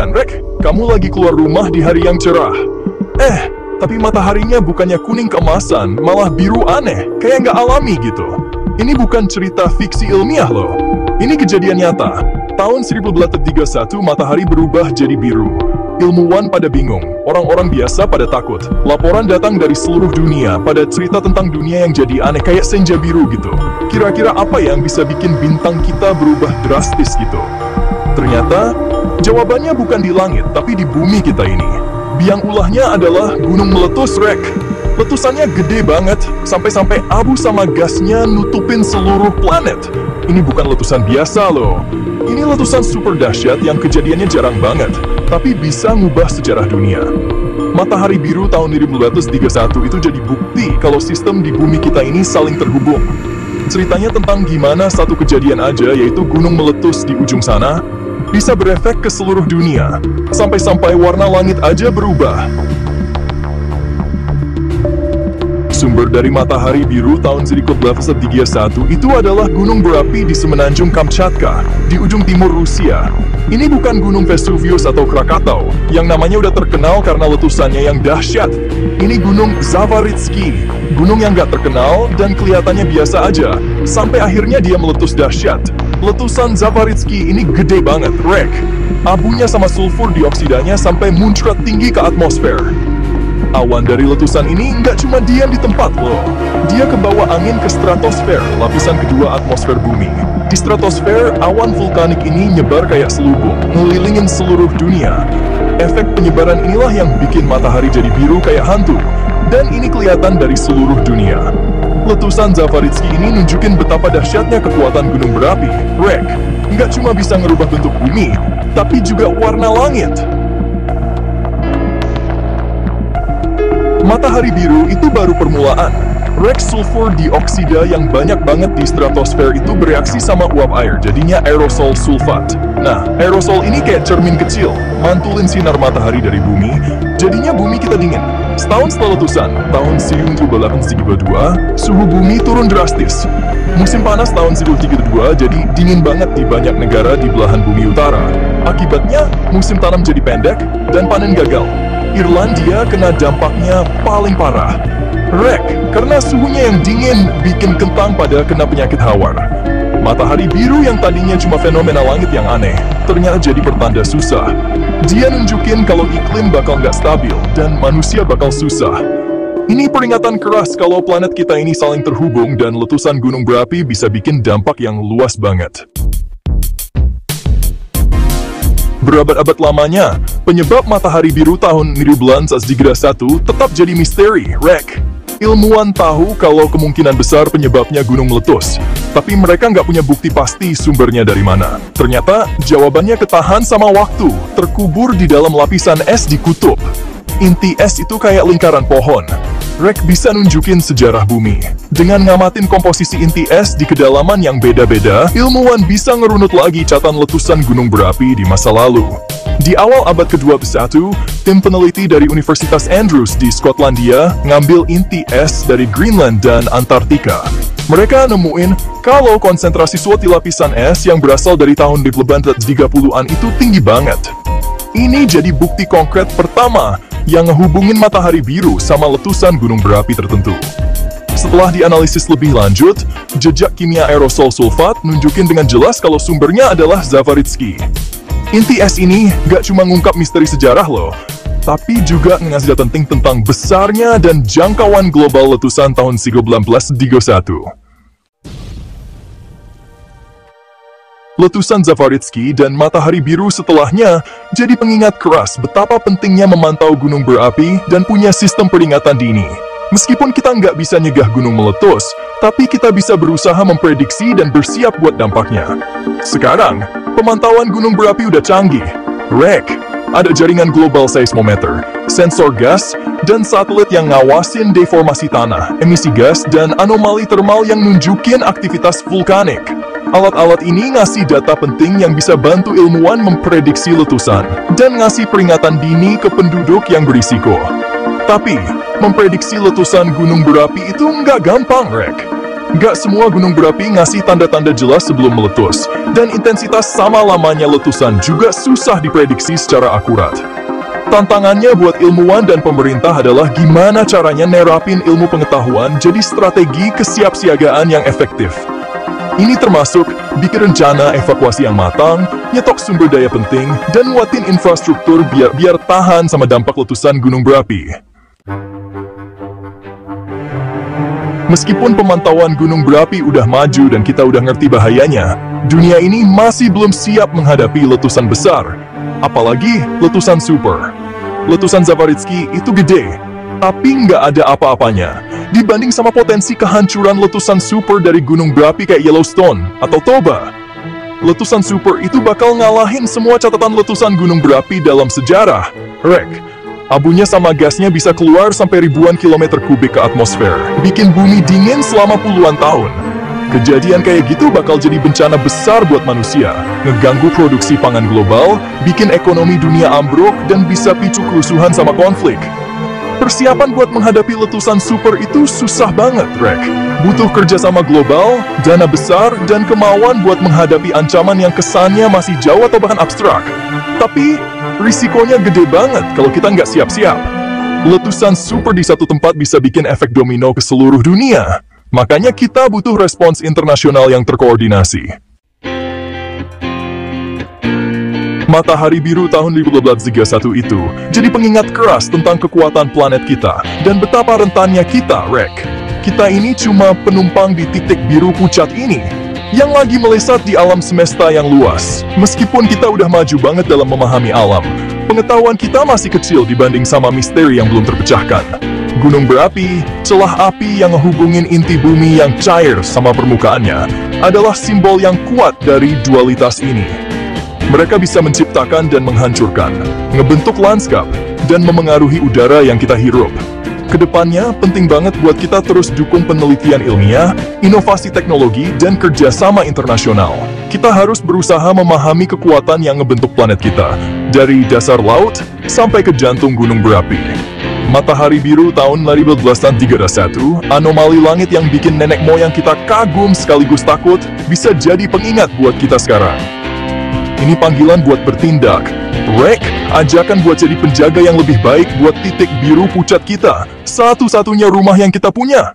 Bayangkan, Rek, kamu lagi keluar rumah di hari yang cerah. Tapi mataharinya bukannya kuning keemasan, malah biru aneh, kayak nggak alami gitu. Ini bukan cerita fiksi ilmiah loh. Ini kejadian nyata. Tahun 1831 matahari berubah jadi biru. Ilmuwan pada bingung, orang-orang biasa pada takut. Laporan datang dari seluruh dunia pada cerita tentang dunia yang jadi aneh kayak senja biru gitu. Kira-kira apa yang bisa bikin bintang kita berubah drastis gitu? Ternyata, jawabannya bukan di langit, tapi di bumi kita ini. Biang ulahnya adalah gunung meletus, Rek. Letusannya gede banget, sampai-sampai abu sama gasnya nutupin seluruh planet. Ini bukan letusan biasa loh. Ini letusan super dahsyat yang kejadiannya jarang banget, tapi bisa ngubah sejarah dunia. Matahari biru tahun 1831 itu jadi bukti kalau sistem di bumi kita ini saling terhubung. Ceritanya tentang gimana satu kejadian aja, yaitu gunung meletus di ujung sana, bisa berefek ke seluruh dunia. Sampai-sampai warna langit aja berubah. Sumber dari matahari biru tahun 1831 itu adalah gunung berapi di semenanjung Kamchatka, di ujung timur Rusia. Ini bukan gunung Vesuvius atau Krakatau, yang namanya udah terkenal karena letusannya yang dahsyat. Ini gunung Zavaritsky, gunung yang gak terkenal dan kelihatannya biasa aja, sampai akhirnya dia meletus dahsyat. Letusan Zavaritsky ini gede banget, Rek. Abunya sama sulfur dioksidanya sampai muncrat tinggi ke atmosfer. Awan dari letusan ini nggak cuma diam di tempat loh. Dia kebawa angin ke stratosfer, lapisan kedua atmosfer bumi. Di stratosfer, awan vulkanik ini nyebar kayak selubung, ngelilingin seluruh dunia. Efek penyebaran inilah yang bikin matahari jadi biru kayak hantu. Dan ini kelihatan dari seluruh dunia. Letusan Zavaritsky ini nunjukin betapa dahsyatnya kekuatan gunung berapi. Rek, nggak cuma bisa ngerubah bentuk bumi, tapi juga warna langit. Matahari biru itu baru permulaan. Rex sulfur dioksida yang banyak banget di stratosfer itu bereaksi sama uap air, jadinya aerosol sulfat. Nah, aerosol ini kayak cermin kecil, mantulin sinar matahari dari bumi, jadinya bumi kita dingin. Setahun setelah letusan, tahun 1832, suhu bumi turun drastis. Musim panas tahun 1832 jadi dingin banget di banyak negara di belahan bumi utara. Akibatnya, musim tanam jadi pendek dan panen gagal. Irlandia kena dampaknya paling parah. Rek, karena suhunya yang dingin bikin kentang pada kena penyakit hawar. Matahari biru yang tadinya cuma fenomena langit yang aneh, ternyata jadi pertanda susah. Dia nunjukin kalau iklim bakal nggak stabil dan manusia bakal susah. Ini peringatan keras kalau planet kita ini saling terhubung dan letusan gunung berapi bisa bikin dampak yang luas banget. Berabad-abad lamanya, penyebab matahari biru tahun 1831 tetap jadi misteri, Rek. Ilmuwan tahu kalau kemungkinan besar penyebabnya gunung meletus, tapi mereka nggak punya bukti pasti sumbernya dari mana. Ternyata, jawabannya ketahan sama waktu, terkubur di dalam lapisan es di kutub. Inti es itu kayak lingkaran pohon. Rek bisa nunjukin sejarah bumi. Dengan ngamatin komposisi inti es di kedalaman yang beda-beda, ilmuwan bisa ngerunut lagi catatan letusan gunung berapi di masa lalu. Di awal abad ke-21, tim peneliti dari Universitas Andrews di Skotlandia ngambil inti es dari Greenland dan Antartika. Mereka nemuin kalau konsentrasi suatu lapisan es yang berasal dari tahun 1830-an itu tinggi banget. Ini jadi bukti konkret pertama yang ngehubungin matahari biru sama letusan gunung berapi tertentu. Setelah dianalisis lebih lanjut, jejak kimia aerosol sulfat nunjukin dengan jelas kalau sumbernya adalah Zavaritsky. Inti es ini gak cuma ngungkap misteri sejarah loh, tapi juga ngasih data penting tentang besarnya dan jangkauan global letusan tahun 1931. Letusan Zavaritsky dan matahari biru setelahnya jadi pengingat keras betapa pentingnya memantau gunung berapi dan punya sistem peringatan dini. Meskipun kita nggak bisa nyegah gunung meletus, tapi kita bisa berusaha memprediksi dan bersiap buat dampaknya. Sekarang, pemantauan gunung berapi udah canggih. Rek, ada jaringan global seismometer, sensor gas, dan satelit yang ngawasin deformasi tanah, emisi gas, dan anomali termal yang nunjukin aktivitas vulkanik. Alat-alat ini ngasih data penting yang bisa bantu ilmuwan memprediksi letusan dan ngasih peringatan dini ke penduduk yang berisiko. Tapi, memprediksi letusan gunung berapi itu nggak gampang, Rek. Gak semua gunung berapi ngasih tanda-tanda jelas sebelum meletus, dan intensitas sama lamanya letusan juga susah diprediksi secara akurat. Tantangannya buat ilmuwan dan pemerintah adalah gimana caranya nerapin ilmu pengetahuan jadi strategi kesiapsiagaan yang efektif. Ini termasuk bikin rencana evakuasi yang matang, nyetok sumber daya penting, dan nguatin infrastruktur biar tahan sama dampak letusan gunung berapi. Meskipun pemantauan gunung berapi udah maju dan kita udah ngerti bahayanya, dunia ini masih belum siap menghadapi letusan besar, apalagi letusan super. Letusan Zavaritsky itu gede, tapi nggak ada apa-apanya dibanding sama potensi kehancuran letusan super dari gunung berapi kayak Yellowstone atau Toba. Letusan super itu bakal ngalahin semua catatan letusan gunung berapi dalam sejarah. Rek, abunya sama gasnya bisa keluar sampai ribuan kilometer kubik ke atmosfer, bikin bumi dingin selama puluhan tahun. Kejadian kayak gitu bakal jadi bencana besar buat manusia, ngeganggu produksi pangan global, bikin ekonomi dunia ambruk, dan bisa picu kerusuhan sama konflik. Persiapan buat menghadapi letusan super itu susah banget, Rek. Butuh kerjasama global, dana besar, dan kemauan buat menghadapi ancaman yang kesannya masih jauh atau bahkan abstrak. Tapi, risikonya gede banget kalau kita nggak siap-siap. Letusan super di satu tempat bisa bikin efek domino ke seluruh dunia. Makanya kita butuh respons internasional yang terkoordinasi. Matahari biru tahun 1831 itu jadi pengingat keras tentang kekuatan planet kita dan betapa rentannya kita, Rek. Kita ini cuma penumpang di titik biru pucat ini yang lagi melesat di alam semesta yang luas. Meskipun kita udah maju banget dalam memahami alam, pengetahuan kita masih kecil dibanding sama misteri yang belum terpecahkan. Gunung berapi, celah api yang menghubungin inti bumi yang cair sama permukaannya, adalah simbol yang kuat dari dualitas ini. Mereka bisa menciptakan dan menghancurkan, ngebentuk lanskap, dan memengaruhi udara yang kita hirup. Kedepannya, penting banget buat kita terus dukung penelitian ilmiah, inovasi teknologi, dan kerjasama internasional. Kita harus berusaha memahami kekuatan yang ngebentuk planet kita, dari dasar laut sampai ke jantung gunung berapi. Matahari biru tahun 1831, anomali langit yang bikin nenek moyang kita kagum sekaligus takut, bisa jadi pengingat buat kita sekarang. Ini panggilan buat bertindak. Rek, ajakan buat jadi penjaga yang lebih baik buat titik biru pucat kita, satu-satunya rumah yang kita punya.